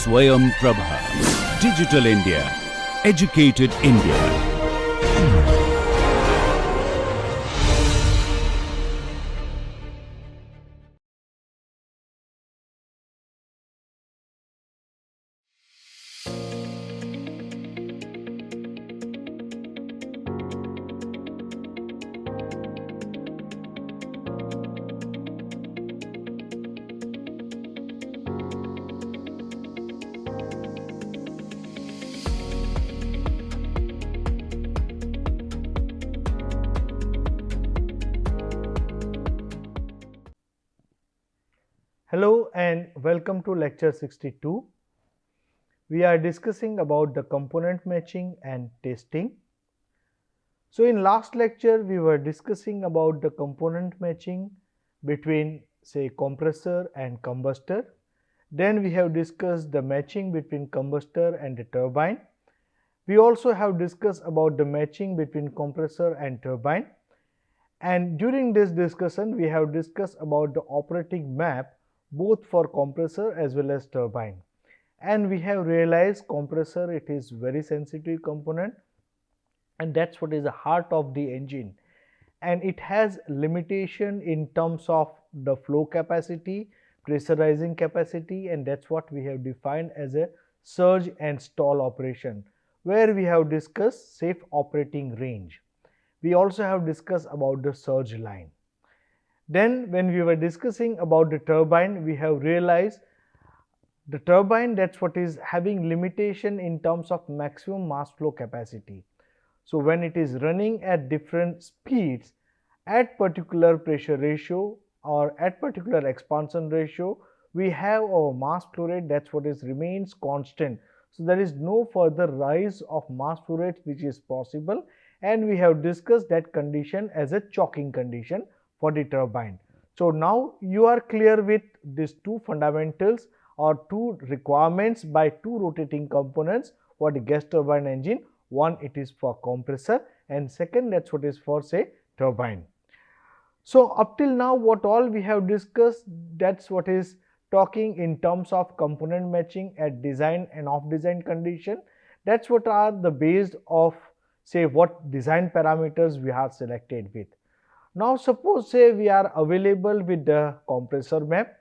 Swayam Prabha. Digital India. Educated India. Hello and welcome to lecture 62. We are discussing about the component matching and testing. So in last lecture we were discussing about the component matching between say compressor and combustor. Then we have discussed the matching between combustor and the turbine. We also have discussed about the matching between compressor and turbine. And during this discussion we have discussed about the operating map both for compressor as well as turbine, and we have realized compressor it is very sensitive component, and that's what is the heart of the engine, and it has limitation in terms of the flow capacity, pressurizing capacity, and that's what we have defined as a surge and stall operation, where we have discussed safe operating range. We also have discussed about the surge line. Then when we were discussing about the turbine, we have realized the turbine that's what is having limitation in terms of maximum mass flow capacity. So when it is running at different speeds at particular pressure ratio or at particular expansion ratio, we have our mass flow rate that's what is remains constant. So there is no further rise of mass flow rate which is possible, and we have discussed that condition as a choking condition for the turbine. So now you are clear with these two fundamentals or two requirements by two rotating components for the gas turbine engine. One, it is for compressor, and second, that's what is for say turbine. So up till now what all we have discussed, that's what is talking in terms of component matching at design and off design condition. That's what are the based of say what design parameters we are selected with. Now suppose say we are available with the compressor map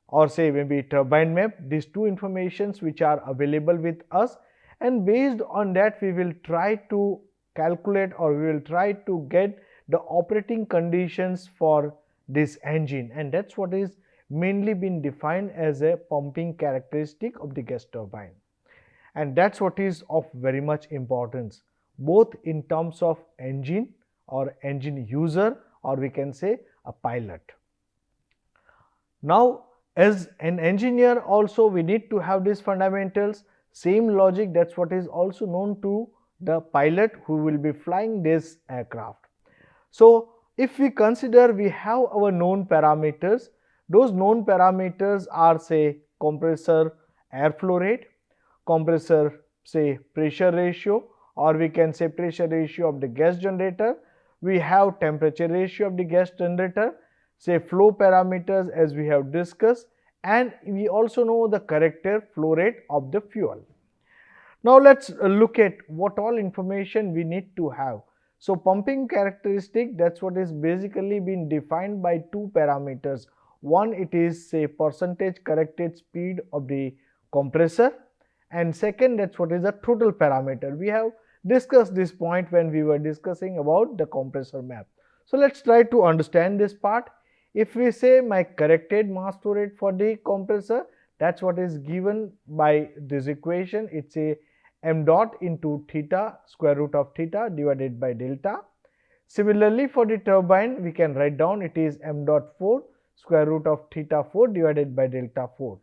or say maybe turbine map, these two informations which are available with us, and based on that we will try to calculate or we will try to get the operating conditions for this engine, and that's what is mainly been defined as a pumping characteristic of the gas turbine, and that's what is of very much importance both in terms of engine or engine user, or we can say a pilot. Now as an engineer also we need to have these fundamentals, same logic that's what is also known to the pilot who will be flying this aircraft. So if we consider we have our known parameters, those known parameters are say compressor airflow rate, compressor say pressure ratio, or we can say pressure ratio of the gas generator, we have temperature ratio of the gas generator, say flow parameters as we have discussed, and we also know the corrected flow rate of the fuel. Now let's look at what all information we need to have. So pumping characteristic, that's what is basically been defined by two parameters. One, it is say percentage corrected speed of the compressor, and second, that's what is a total parameter. We have discussed this point when we were discussing about the compressor map. So let's try to understand this part. If we say my corrected mass flow rate for the compressor, that's what is given by this equation. It's a m dot into theta square root of theta divided by delta. Similarly for the turbine we can write down it is m dot 4 square root of theta 4 divided by delta 4.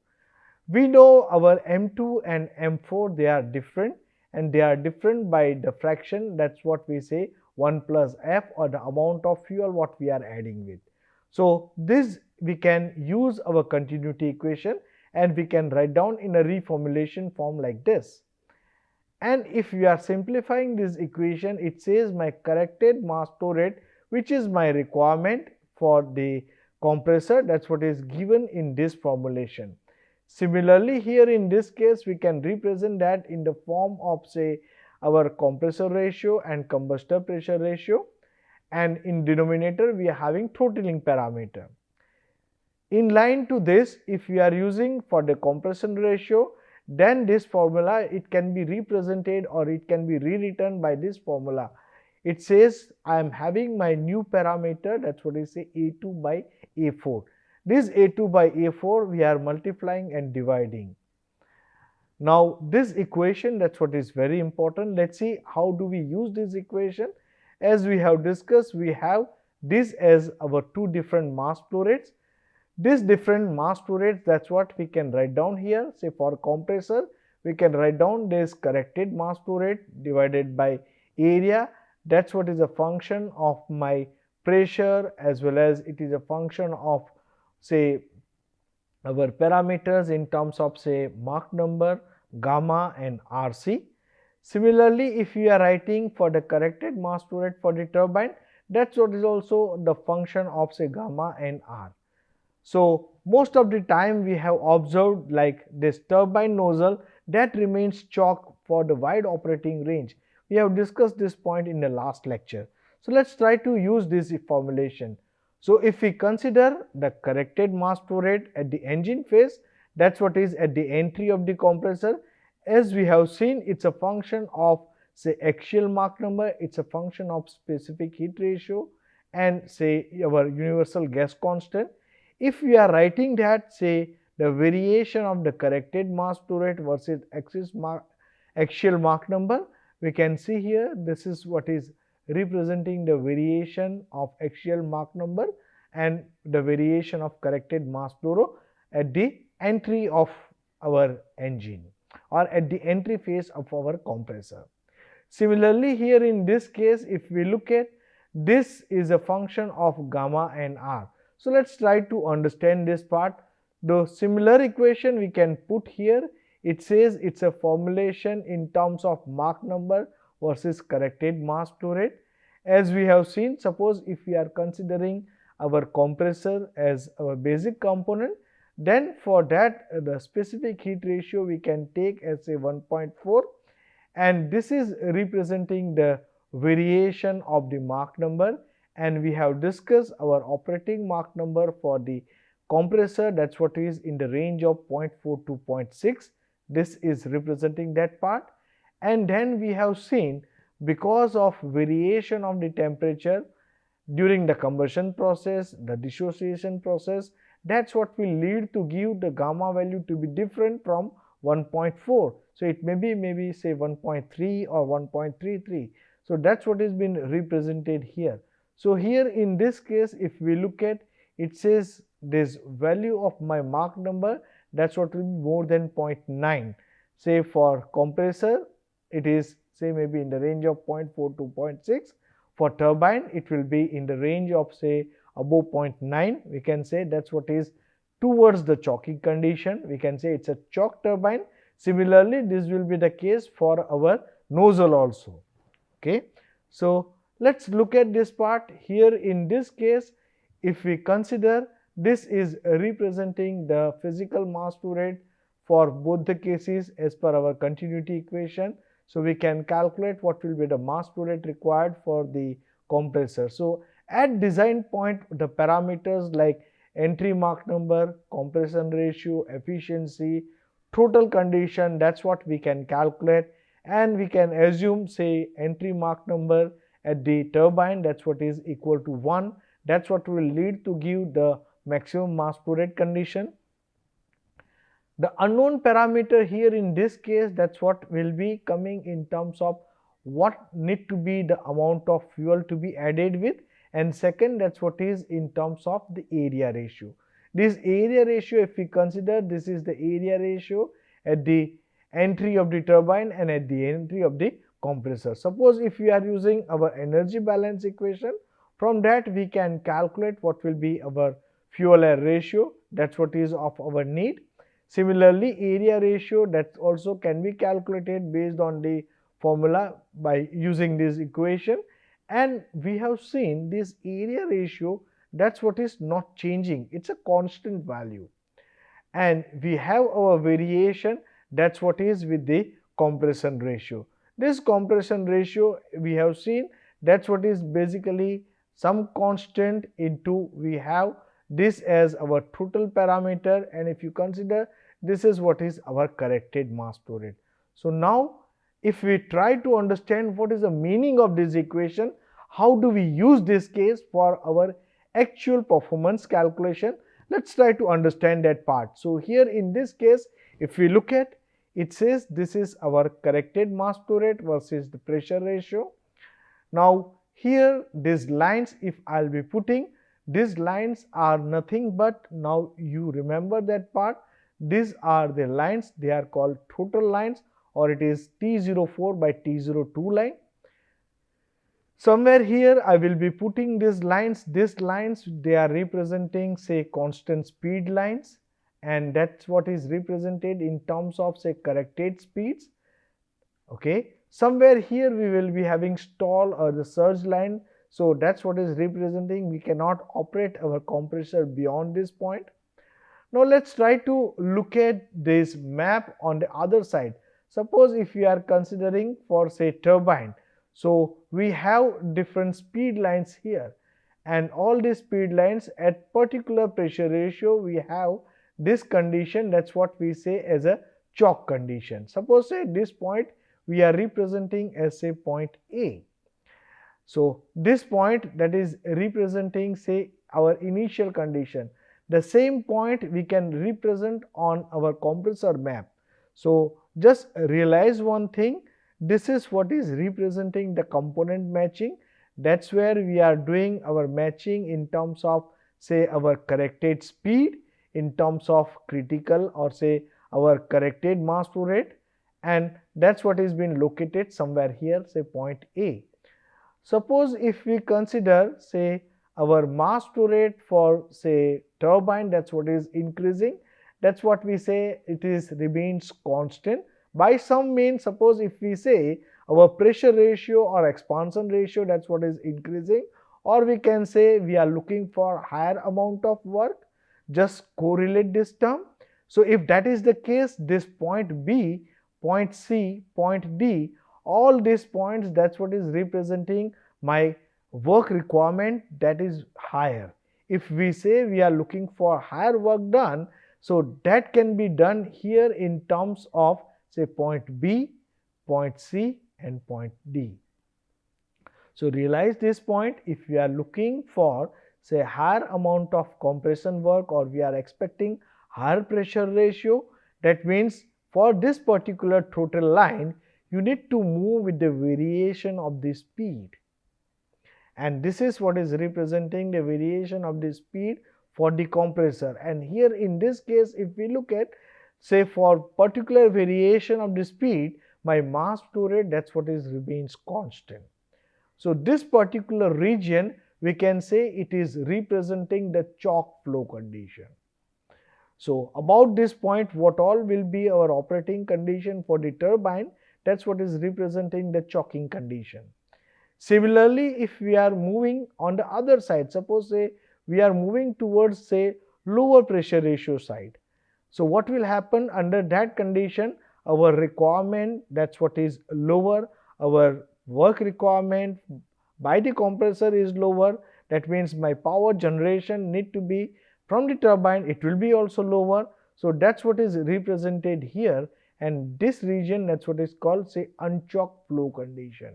We know our m2 and m4 they are different, and they are different by the fraction, that's what we say 1 plus f, or the amount of fuel what we are adding with. So this we can use our continuity equation and we can write down in a reformulation form like this. And if we are simplifying this equation, it says my corrected mass flow rate, which is my requirement for the compressor, that's what is given in this formulation. Similarly, here in this case we can represent that in the form of say our compressor ratio and combustor pressure ratio, and in denominator we are having throttling parameter. In line to this, if we are using for the compression ratio, then this formula it can be represented or it can be rewritten by this formula. It says I am having my new parameter, that's what is say A2 by A4. This A2 by A4 we are multiplying and dividing. Now this equation, that's what is very important. Let's see how do we use this equation. As we have discussed, we have this as our two different mass flow rates. This different mass flow rates, that's what we can write down here. Say for compressor, we can write down this corrected mass flow rate divided by area. That's what is a function of my pressure, as well as it is a function of say our parameters in terms of say Mach number, gamma and RC. Similarly, if we are writing for the corrected mass flow rate for the turbine, that's what is also the function of say gamma and R. So most of the time we have observed like this turbine nozzle that remains choke for the wide operating range. We have discussed this point in the last lecture. So let's try to use this formulation. So if we consider the corrected mass flow rate at the engine phase, that's what is at the entry of the compressor. As we have seen, it's a function of say axial Mach number, it's a function of specific heat ratio and say our universal gas constant. If we are writing that say the variation of the corrected mass flow rate versus axial Mach number, we can see here this is what is representing the variation of axial Mach number and the variation of corrected mass flow rate at the entry of our engine or at the entry phase of our compressor. Similarly, here in this case, if we look at this is a function of gamma and R. So let's try to understand this part. The similar equation we can put here. It says it's a formulation in terms of Mach number versus corrected mass flow rate. As we have seen, suppose if we are considering our compressor as our basic component, then for that the specific heat ratio we can take as a 1.4, and this is representing the variation of the Mach number, and we have discussed our operating Mach number for the compressor, that's what is in the range of 0.4 to 0.6. This is representing that part. And then we have seen because of variation of the temperature during the combustion process, the dissociation process, that's what will lead to give the gamma value to be different from 1.4. So it may be say 1.3 or 1.33. So that's what is been represented here. So here in this case, if we look at, it says this value of my Mach number, that's what will be more than 0.9. Say for compressor, it is say maybe in the range of 0.4 to 0.6. For turbine, it will be in the range of say above 0.9. We can say that's what is towards the choking condition. We can say it's a choke turbine. Similarly, this will be the case for our nozzle also. Okay. So let's look at this part here. In this case, if we consider this is representing the physical mass flow rate for both the cases as per our continuity equation. So we can calculate what will be the mass flow rate required for the compressor. So at design point, the parameters like entry Mach number, compression ratio, efficiency, total condition, that's what we can calculate, and we can assume say entry Mach number at the turbine, that's what is equal to 1. That's what will lead to give the maximum mass flow rate condition. The unknown parameter here in this case, that's what will be coming in terms of what need to be the amount of fuel to be added with, and second, that's what is in terms of the area ratio. This area ratio, if we consider, this is the area ratio at the entry of the turbine and at the entry of the compressor. Suppose if we are using our energy balance equation, from that we can calculate what will be our fuel air ratio, that's what is of our need. Similarly, area ratio, that also can be calculated based on the formula by using this equation, and we have seen this area ratio, that's what is not changing, it's a constant value. and we have our variation, that's what is with the compression ratio. This compression ratio we have seen, that's what is basically some constant into we have this as our total parameter, and if you consider this is what is our corrected mass flow rate. So now if we try to understand what is the meaning of this equation, how do we use this case for our actual performance calculation, let's try to understand that part. So here in this case, if we look at, it says this is our corrected mass flow rate versus the pressure ratio. Now here these lines, if I'll be putting, these lines are nothing but, now you remember that part, these are the lines, they are called total lines, or it is T04 by T02 line. Somewhere here I will be putting these lines they are representing say constant speed lines, and that's what is represented in terms of say corrected speeds. Okay, somewhere here we will be having stall or the surge line, so that's what is representing we cannot operate our compressor beyond this point. Now let's try to look at this map on the other side. Suppose if we are considering for say turbine, so we have different speed lines here, and all these speed lines at particular pressure ratio we have this condition, that's what we say as a choke condition. Suppose say this point we are representing as say point A. So this point that is representing say our initial condition. The same point we can represent on our compressor map. So just realize one thing, this is what is representing the component matching. That's where we are doing our matching in terms of say our corrected speed, in terms of critical or say our corrected mass flow rate, and that's what is been located somewhere here say point A. Suppose if we consider say our mass flow rate for say turbine, that's what is increasing, that's what we say it is remains constant by some means. Suppose if we say our pressure ratio or expansion ratio, that's what is increasing, or we can say we are looking for higher amount of work, just correlate this term. So if that is the case, this point B, point C, point D, all these points, that's what is representing my work requirement that is higher. If we say we are looking for higher work done, so that can be done here in terms of say point B, point C and point D. So realize this point, if we are looking for say higher amount of compression work or we are expecting higher pressure ratio, that means for this particular total line you need to move with the variation of the speed, and this is what is representing the variation of the speed for the compressor. And here in this case if we look at say for particular variation of the speed, my mass flow rate, that's what is remains constant. So this particular region we can say it is representing the choke flow condition. So about this point, what all will be our operating condition for the turbine, that's what is representing the choking condition. Similarly, if we are moving on the other side, suppose say we are moving towards say lower pressure ratio side. So what will happen under that condition, our requirement, that's what is lower, our work requirement by the compressor is lower, that means my power generation need to be from the turbine, it will be also lower. So that's what is represented here, and this region, that's what is called say unchoked flow condition.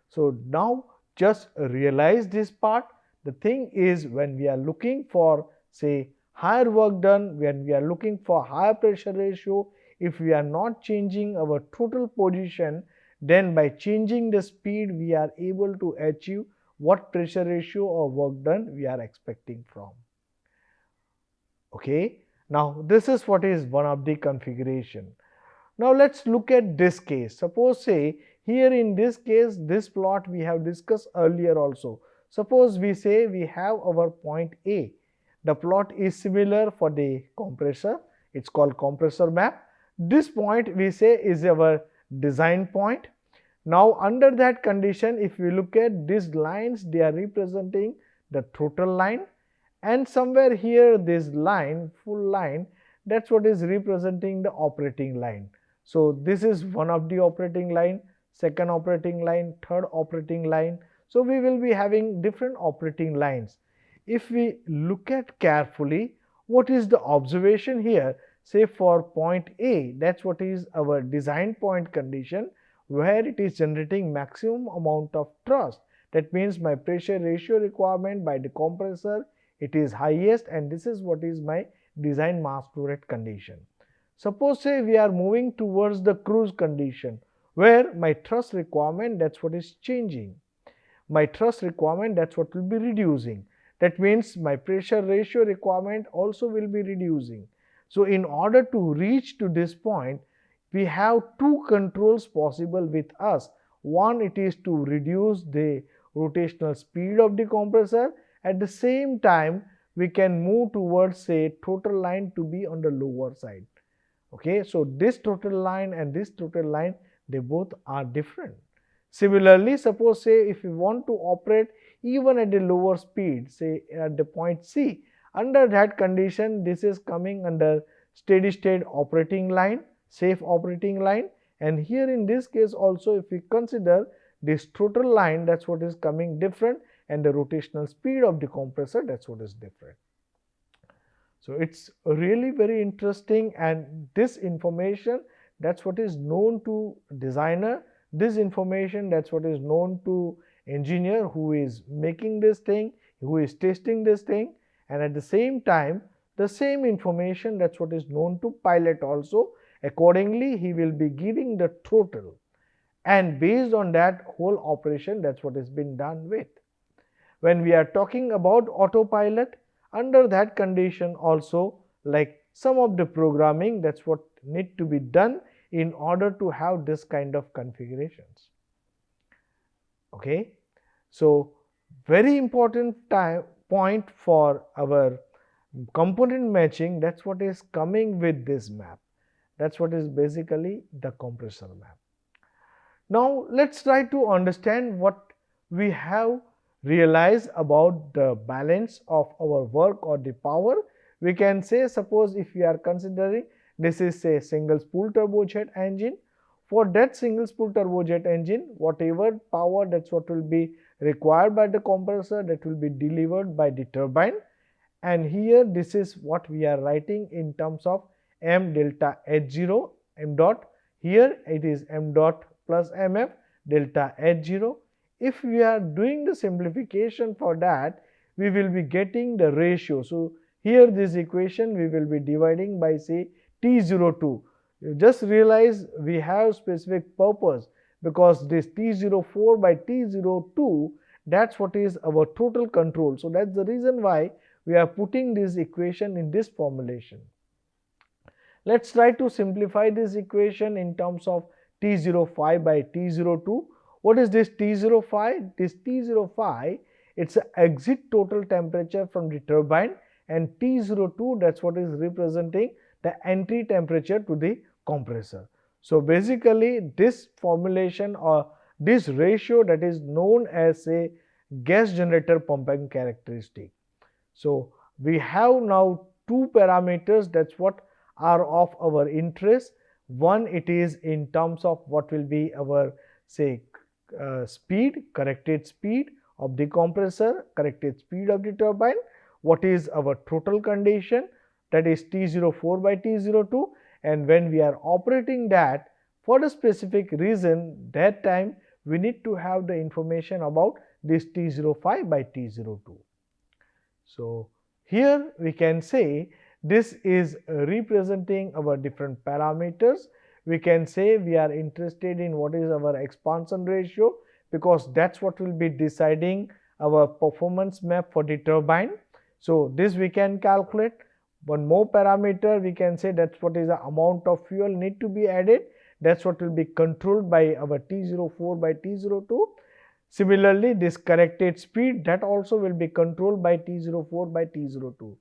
So now just realize this part. The thing is, when we are looking for say higher work done, when we are looking for higher pressure ratio, if we are not changing our total position, then by changing the speed we are able to achieve what pressure ratio or work done we are expecting from. Okay, now this is what is one of the configuration. Now let's look at this case. Suppose say here in this case, this plot we have discussed earlier also. Suppose we say we have our point A. The plot is similar for the compressor, it's called compressor map. This point we say is our design point. Now under that condition, if we look at these lines, they are representing the total line, and somewhere here this line, full line, that's what is representing the operating line. So this is one of the operating line, second operating line, third operating line. So we will be having different operating lines. If we look at carefully, what is the observation here? Say for point A, that's what is our design point condition, where it is generating maximum amount of thrust. That means my pressure ratio requirement by the compressor, it is highest, and this is what is my design mass flow rate condition. Suppose say we are moving towards the cruise condition, where my thrust requirement, that's what is changing. My thrust requirement, that's what will be reducing. That means my pressure ratio requirement also will be reducing. So in order to reach to this point, we have two controls possible with us. One, it is to reduce the rotational speed of the compressor. At the same time, we can move towards, say, total line to be on the lower side. Okay, so this total line and this total line, they both are different. Similarly, suppose say if we want to operate even at a lower speed, say at the point C, under that condition, this is coming under steady state operating line, safe operating line, and here in this case also, if we consider this total line, that's what is coming different, and the rotational speed of the compressor, that's what is different. So it's really very interesting, and this information, that's what is known to designer. This information, that's what is known to engineer who is making this thing, who is testing this thing, and at the same time, the same information, that's what is known to pilot also. Accordingly, he will be giving the total, and based on that whole operation, that's what has been done with. When we are talking about autopilot, under that condition also, like some of the programming, that's what need to be done in order to have this kind of configurations. Okay, so very important point for our component matching, that's what is coming with this map. That's what is basically the compressor map. Now let's try to understand what we have realized about the balance of our work or the power. We can say, suppose if we are considering this is a single spool turbojet engine. For that single spool turbojet engine, whatever power, that's what will be required by the compressor, that will be delivered by the turbine. And here this is what we are writing in terms of m delta H0 m dot. Here it is m dot plus mf delta H0. If we are doing the simplification for that, we will be getting the ratio. So here this equation we will be dividing by, say, T02. You just realize we have specific purpose, because this T04 by T02, that's what is our total control. So that's the reason why we are putting this equation in this formulation. Let's try to simplify this equation in terms of T05 by T02. What is this T05? This T05, it's an exit total temperature from the turbine, and T02, that's what is representing the entry temperature to the compressor. So basically this formulation or this ratio, that is known as a gas generator pumping characteristic. So we have now two parameters, that's what are of our interest. One, it is in terms of what will be our, say, speed, corrected speed of the compressor, corrected speed of the turbine. What is our total condition, that is T04 by T02, and when we are operating that, for the specific reason, that time we need to have the information about this T05 by T02. So here we can say this is representing our different parameters. We can say we are interested in what is our expansion ratio, because that's what will be deciding our performance map for the turbine. So this we can calculate. One more parameter, we can say that's what is the amount of fuel need to be added. That's what will be controlled by our T04 by T02. Similarly, this corrected speed, that also will be controlled by T04 by T02.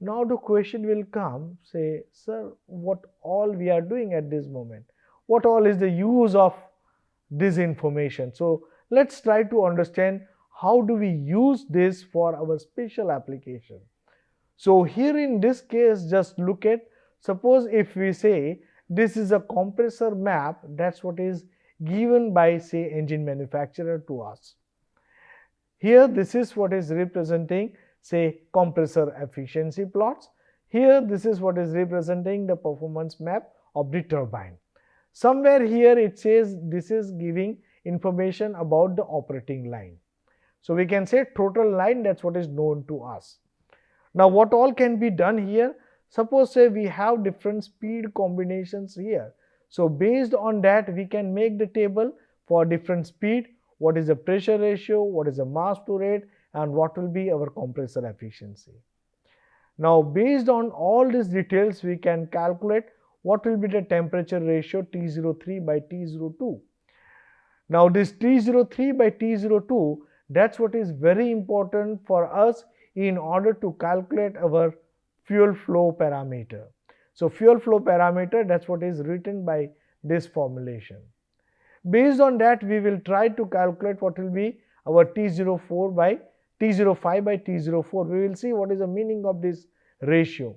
Now the question will come, say, sir, what all we are doing at this moment? What all is the use of this information? So let's try to understand how do we use this for our special application. So here in this case, just look at, Suppose if we say this is a compressor map, that's what is given by say engine manufacturer to us. Here this is what is representing say compressor efficiency plots. Here this is what is representing the performance map of the turbine. Somewhere here it says this is giving information about the operating line. So we can say total line, that's what is known to us. Now what all can be done here? Suppose say we have different speed combinations here. So based on that we can make the table for different speed, what is the pressure ratio, what is the mass flow rate, and what will be our compressor efficiency. Now based on all these details we can calculate what will be the temperature ratio T03 by T02. Now this T03 by T02, that's what is very important for us in order to calculate our fuel flow parameter. So fuel flow parameter, that's what is written by this formulation. Based on that we will try to calculate what will be our T05 by T04. We will see what is the meaning of this ratio.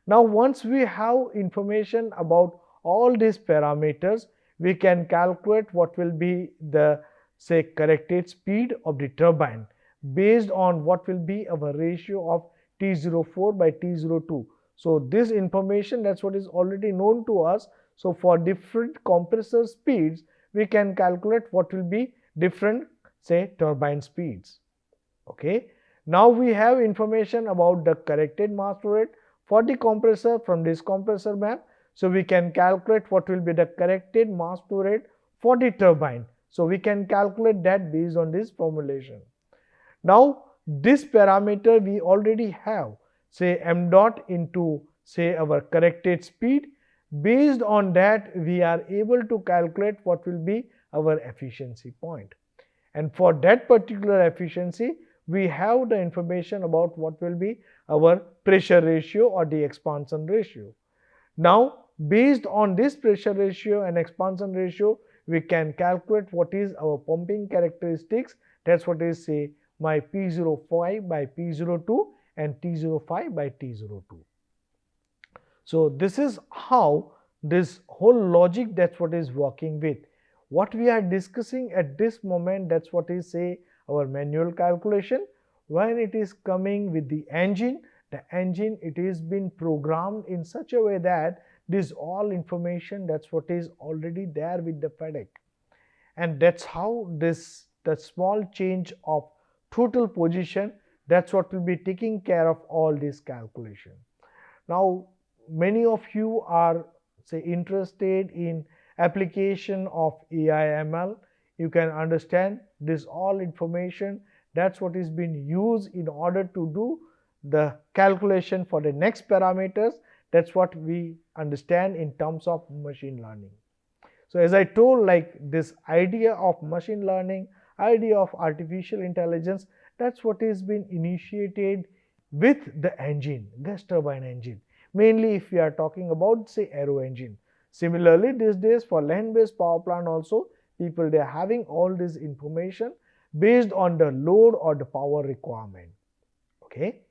Now once we have information about all these parameters, we can calculate what will be the say corrected speed of the turbine based on what will be our ratio of T04 by T02. So this information, that's what is already known to us. So for different compressor speeds we can calculate what will be different say turbine speeds. Okay. Now we have information about the corrected mass flow rate for the compressor from this compressor map. So we can calculate what will be the corrected mass flow rate for the turbine. So we can calculate that based on this formulation. Now this parameter we already have, say m dot into say our corrected speed. Based on that we are able to calculate what will be our efficiency point. And for that particular efficiency we have the information about what will be our pressure ratio or the expansion ratio. Now based on this pressure ratio and expansion ratio we can calculate what is our pumping characteristics, that's what is say my P05 by P02 and T05 by T02. So this is how this whole logic, that's what is working with. What we are discussing at this moment, that's what is say our manual calculation. When it is coming with the engine it is been programmed in such a way that this all information, that's what is already there with the FedEx, and that's how this the small change of total position, that's what will be taking care of all this calculation. Now many of you are say interested in application of AI/ML. You can understand this all information, that's what is being used in order to do the calculation for the next parameters. That's what we understand in terms of machine learning. So as I told, like this idea of machine learning, idea of artificial intelligence, that's what is been initiated with the engine, gas turbine engine. Mainly if we are talking about say Aeroengine. Similarly these days for land-based power plant also people they are having all this information based on the load or the power requirement. Okay.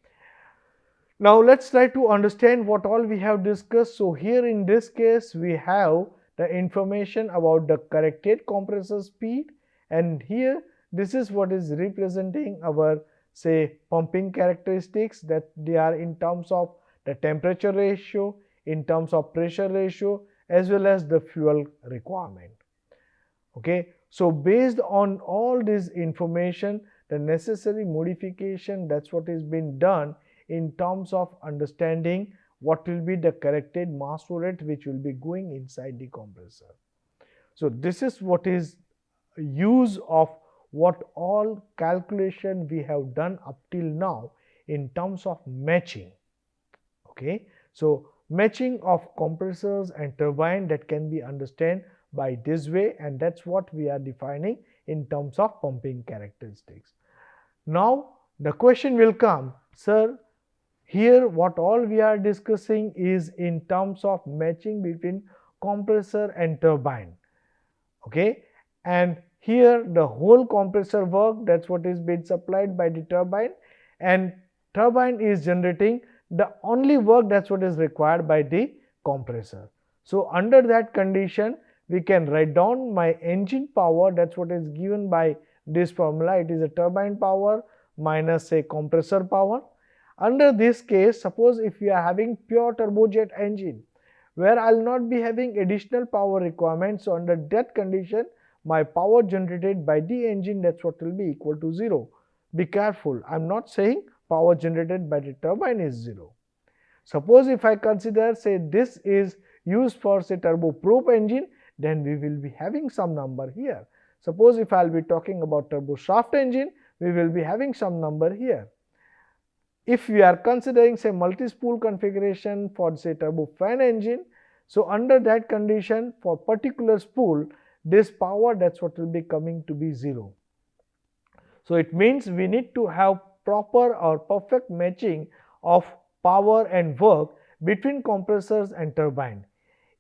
Now let's try to understand what all we have discussed. So here in this case we have the information about the corrected compressor speed, and here this is what is representing our say pumping characteristics, that they are in terms of the temperature ratio, in terms of pressure ratio, as well as the fuel requirement. Okay. So based on all this information, the necessary modification, that's what is being done in terms of understanding what will be the corrected mass flow rate which will be going inside the compressor. So this is what is use of what all calculation we have done up till now in terms of matching. Okay. So matching of compressors and turbine, that can be understood by this way, and that's what we are defining in terms of pumping characteristics. Now the question will come, sir, here what all we are discussing is in terms of matching between compressor and turbine. Okay. And here the whole compressor work, that's what is being supplied by the turbine, and turbine is generating the only work that's what is required by the compressor. So under that condition, we can write down my engine power, that's what is given by this formula. It is a turbine power minus a compressor power. Under this case, suppose if we are having pure turbojet engine, where I will not be having additional power requirements, so under that condition, my power generated by the engine, that's what will be equal to 0. Be careful, I am not saying power generated by the turbine is 0. Suppose if I consider, say, this is used for, say, turboprop engine, then we will be having some number here. Suppose if I will be talking about turboshaft engine, we will be having some number here. If we are considering, say, multi-spool configuration for, say, turbofan engine, so under that condition, for particular spool, this power, that's what will be coming to be 0. So it means we need to have proper or perfect matching of power and work between compressors and turbine.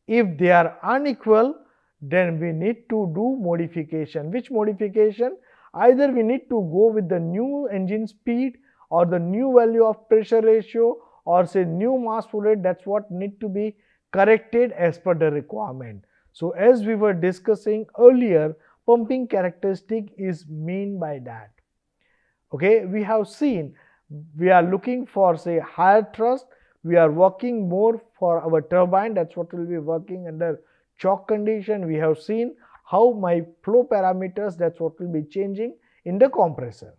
If they are unequal, then we need to do modification. Which modification? Either we need to go with the new engine speed or the new value of pressure ratio, or say new mass flow rate, that's what need to be corrected as per the requirement. So as we were discussing earlier, pumping characteristic is mean by that. Okay, we have seen we are looking for, say, higher thrust, we are working more for our turbine, that's what will be working under choke condition. We have seen how my flow parameters, that's what will be changing in the compressor.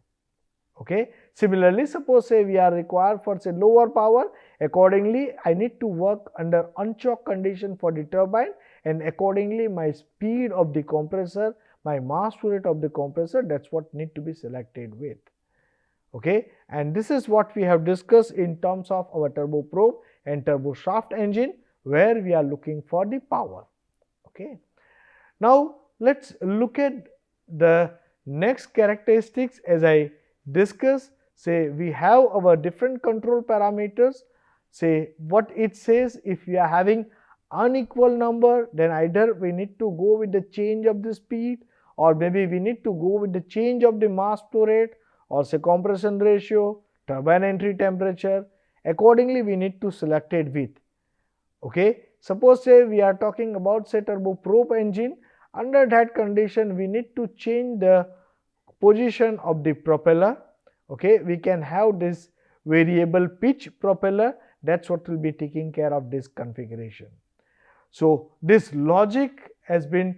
Okay. Similarly, suppose, say, we are required for, say, lower power, accordingly I need to work under unchoked condition for the turbine, and accordingly my speed of the compressor, my mass flow rate of the compressor, that's what need to be selected with. Okay, and this is what we have discussed in terms of our turboprop and turboshaft engine, where we are looking for the power. Okay. Now let's look at the next characteristics. As I discussed, say, we have our different control parameters. Say what it says, if we are having unequal number, then either we need to go with the change of the speed, or maybe we need to go with the change of the mass flow rate, or say compression ratio, turbine entry temperature. Accordingly we need to select it with. Okay. Suppose, say, we are talking about, say, turboprop engine, under that condition we need to change the position of the propeller. Okay, we can have this variable pitch propeller, that's what will be taking care of this configuration. So this logic has been,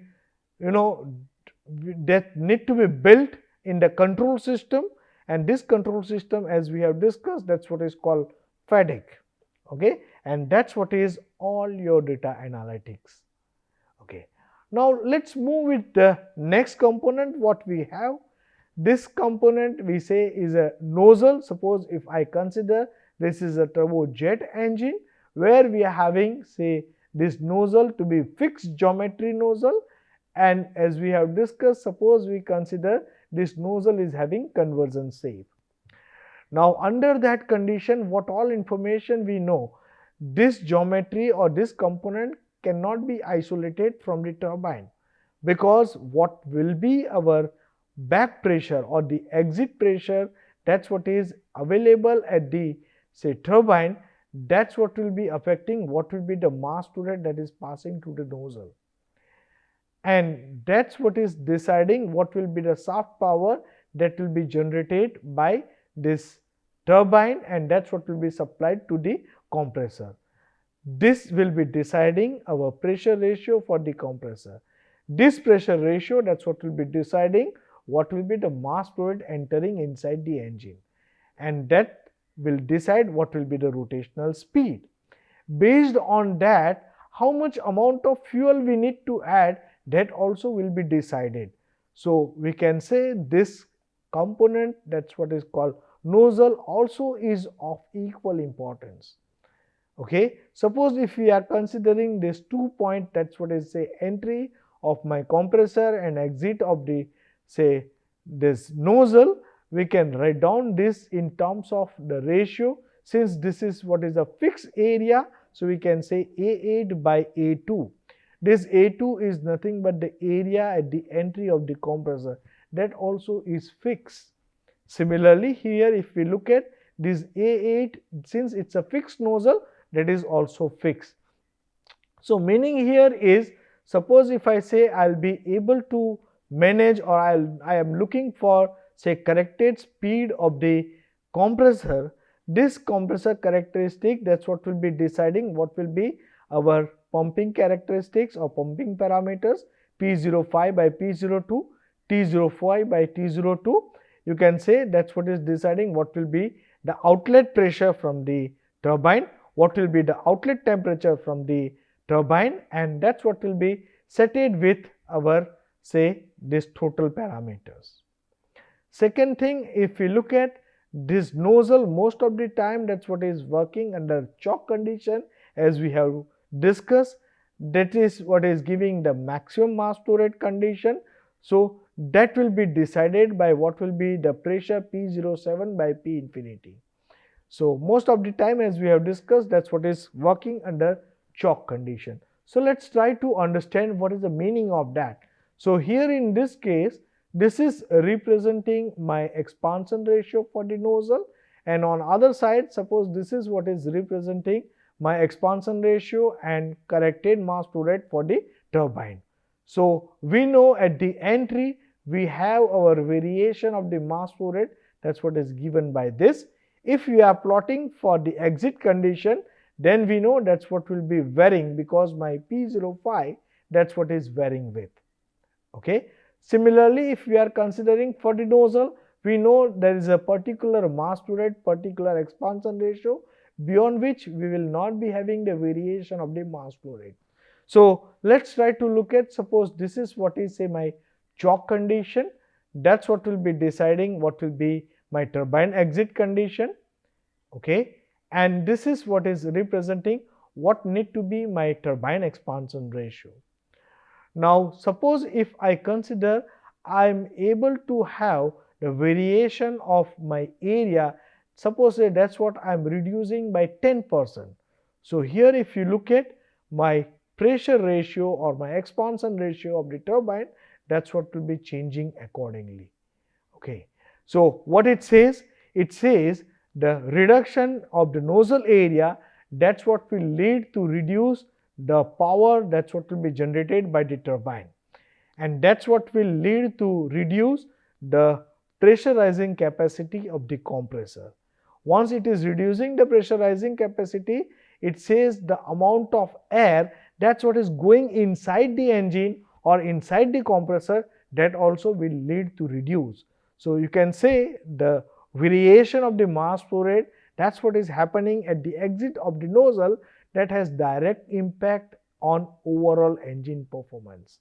that need to be built in the control system, and this control system, as we have discussed, that's what is called FADEC. Okay, and that's what is all your data analytics. Okay, now let's move with the next component. What we have, this component we say is a nozzle. Suppose if I consider this is a turbojet engine, where we are having, say, this nozzle to be fixed geometry nozzle, and as we have discussed, suppose we consider this nozzle is having conversion shape. Now under that condition, what all information we know, this geometry or this component cannot be isolated from the turbine, because what will be our back pressure or the exit pressure, that's what is available at the, say, turbine, that's what will be affecting what will be the mass flow rate that is passing through the nozzle, and that's what is deciding what will be the shaft power that will be generated by this turbine, and that's what will be supplied to the compressor. This will be deciding our pressure ratio for the compressor. This pressure ratio, that's what will be deciding what will be the mass flow rate entering inside the engine, and that will decide what will be the rotational speed. Based on that, how much amount of fuel we need to add, that also will be decided. So we can say this component, that's what is called nozzle, also is of equal importance. Okay, suppose if we are considering this 2 point, that's what is, say, entry of my compressor and exit of the, say, this nozzle, we can write down this in terms of the ratio. Since this is what is a fixed area, so we can say A8 by A2. This A2 is nothing but the area at the entry of the compressor, that also is fixed. Similarly here, if we look at this A8, since it's a fixed nozzle, that is also fixed. So meaning here is, suppose if I say I'll be able to manage, or I am looking for say corrected speed of the compressor, this compressor characteristic, that's what will be deciding what will be our pumping characteristics or pumping parameters, P05 by P02, T05 by T02. You can say that's what is deciding what will be the outlet pressure from the turbine, what will be the outlet temperature from the turbine, and that's what will be setted with our say this total parameters. Second thing, if we look at this nozzle, most of the time that's what is working under choke condition, as we have discussed, that is what is giving the maximum mass flow rate condition. So that will be decided by what will be the pressure P07 by P infinity. So most of the time, as we have discussed, that's what is working under choke condition. So let's try to understand what is the meaning of that. So here in this case, this is representing my expansion ratio for the nozzle, and on other side, suppose this is what is representing my expansion ratio and corrected mass flow rate for the turbine. So we know at the entry we have our variation of the mass flow rate, that's what is given by this. If we are plotting for the exit condition, then we know that's what will be varying, because my P05, that's what is varying with. Okay. Similarly, if we are considering for the nozzle, we know there is a particular mass flow rate, particular expansion ratio, beyond which we will not be having the variation of the mass flow rate. So let's try to look at, suppose this is what is say my choke condition, that's what will be deciding what will be my turbine exit condition. Okay, and this is what is representing what need to be my turbine expansion ratio. Now suppose if I consider I am able to have the variation of my area, suppose that's what I am reducing by 10%. So here if you look at my pressure ratio or my expansion ratio of the turbine, that's what will be changing accordingly. Okay. So what it says the reduction of the nozzle area, that's what will lead to reduce the power, that's what will be generated by the turbine, and that's what will lead to reduce the pressurizing capacity of the compressor. Once it is reducing the pressurizing capacity, it says the amount of air that's what is going inside the engine or inside the compressor, that also will lead to reduce. So you can say the variation of the mass flow rate, that's what is happening at the exit of the nozzle, that has direct impact on overall engine performance.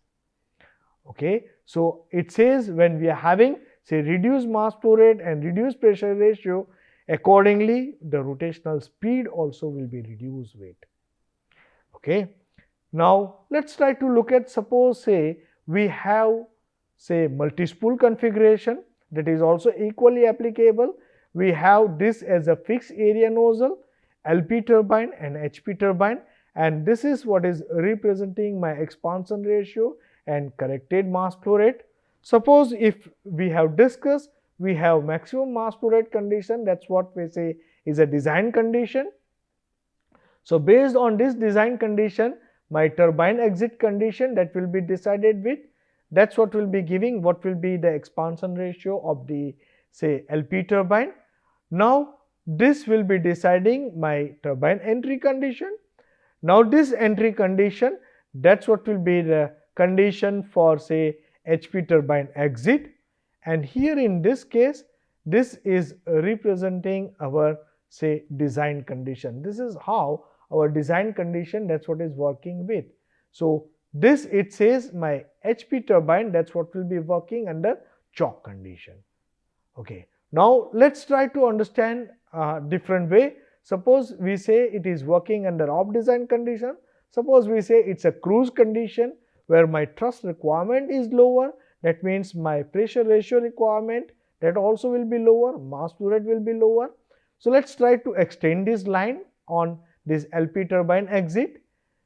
Okay. So it says when we are having say reduced mass flow rate and reduced pressure ratio, accordingly the rotational speed also will be reduced with. Okay. Now let's try to look at, suppose say we have say multi-spool configuration, that is also equally applicable. We have this as a fixed area nozzle, LP turbine and HP turbine, and this is what is representing my expansion ratio and corrected mass flow rate. Suppose if we have discussed, we have maximum mass flow rate condition, that's what we say is a design condition. So based on this design condition, my turbine exit condition, that will be decided with, that's what will be giving what will be the expansion ratio of the say LP turbine. Now this will be deciding my turbine entry condition. Now this entry condition, that's what will be the condition for say HP turbine exit, and here in this case this is representing our say design condition. This is how our design condition, that's what is working with. So this it says my HP turbine, that's what will be working under choke condition. Okay. Now let's try to understand different way. Suppose we say it is working under off design condition. Suppose we say it's a cruise condition where my thrust requirement is lower, that means my pressure ratio requirement, that also will be lower, mass flow rate will be lower. So let's try to extend this line on this LP turbine exit.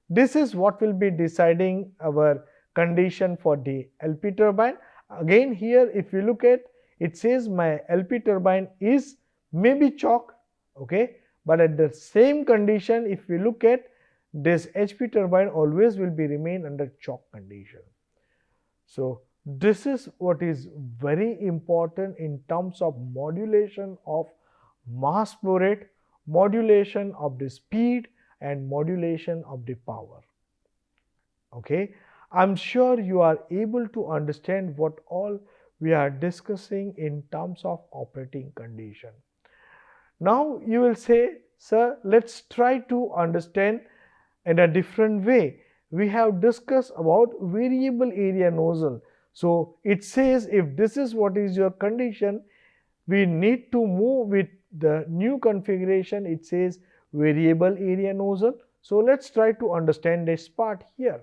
This is what will be deciding our condition for the LP turbine. Again here if you look at, it says my LP turbine is maybe choke, Okay, but at the same condition, if we look at this HP turbine always will be remain under choke condition. So this is what is very important in terms of modulation of mass flow rate, modulation of the speed and modulation of the power. Okay, I'm sure you are able to understand what all we are discussing in terms of operating condition. Now you will say, sir, let's try to understand in a different way. We have discussed about variable area nozzle. So it says if this is what is your condition, we need to move with the new configuration. It says variable area nozzle. So let's try to understand this part here.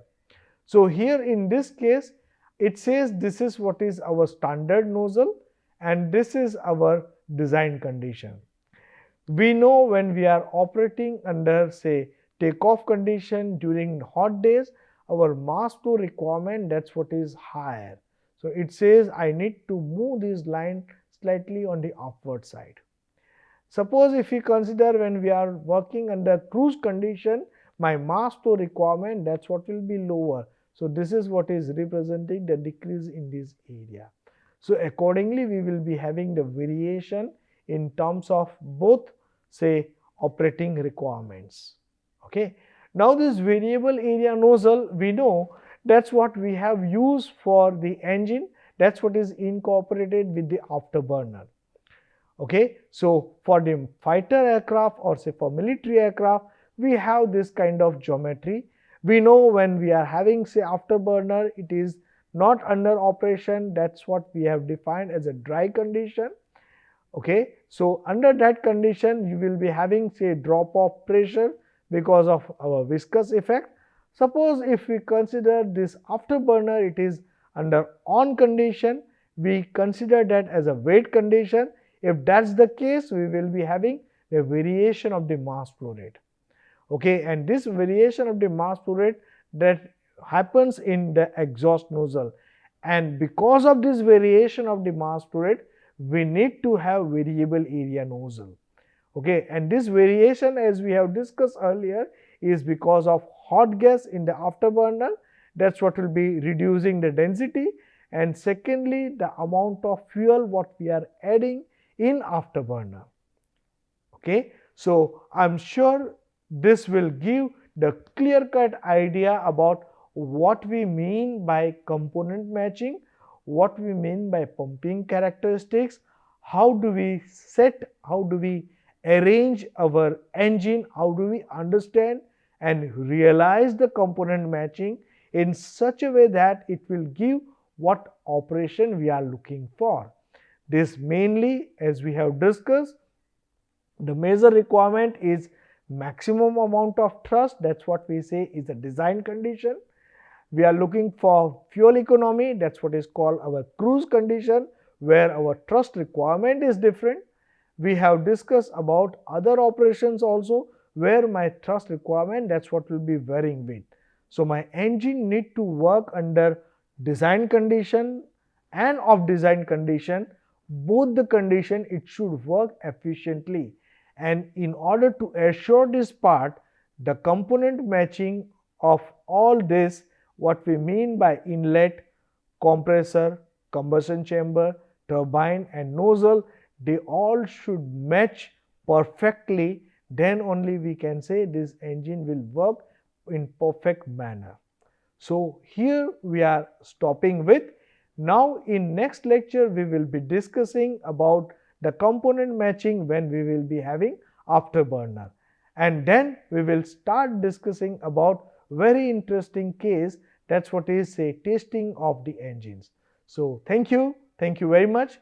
So here in this case, it says this is what is our standard nozzle and this is our design condition. We know when we are operating under say takeoff condition during hot days, our mass flow requirement, that's what is higher. So it says I need to move this line slightly on the upward side. Suppose if we consider when we are working under cruise condition, my mass flow requirement, that's what will be lower. So this is what is representing the decrease in this area. So accordingly, we will be having the variation in terms of both say operating requirements. Okay. Now this variable area nozzle, we know that's what we have used for the engine. That's what is incorporated with the afterburner. Okay. So for the fighter aircraft or say for military aircraft, we have this kind of geometry. We know when we are having say afterburner, it is not under operation. That's what we have defined as a dry condition. Okay. So under that condition, you will be having say drop of pressure because of our viscous effect. Suppose if we consider this afterburner, it is under on condition, we consider that as a wet condition. If that's the case, we will be having a variation of the mass flow rate. Okay, and this variation of the mass flow rate that happens in the exhaust nozzle, and because of this variation of the mass flow rate, we need to have variable area nozzle. Okay, and this variation, as we have discussed earlier, is because of hot gas in the afterburner. That's what will be reducing the density, and secondly the amount of fuel what we are adding in afterburner. Okay, so I'm sure this will give the clear-cut idea about what we mean by component matching, what we mean by pumping characteristics, how do we set, how do we arrange our engine, how do we understand and realize the component matching in such a way that it will give what operation we are looking for. This mainly, as we have discussed, the major requirement is maximum amount of thrust. That's what we say is the design condition. We are looking for fuel economy. That's what is called our cruise condition, where our thrust requirement is different. We have discussed about other operations also, where my thrust requirement, that's what will be varying with. So my engine need to work under design condition and off design condition. Both the condition, it should work efficiently. And in order to assure this part, the component matching of all this, what we mean by inlet, compressor, combustion chamber, turbine and nozzle, they all should match perfectly. Then only we can say this engine will work in perfect manner. So here we are stopping with. Now in next lecture we will be discussing about the component matching when we will be having afterburner, and then we will start discussing about very interesting case, that's what is say testing of the engines. So thank you very much.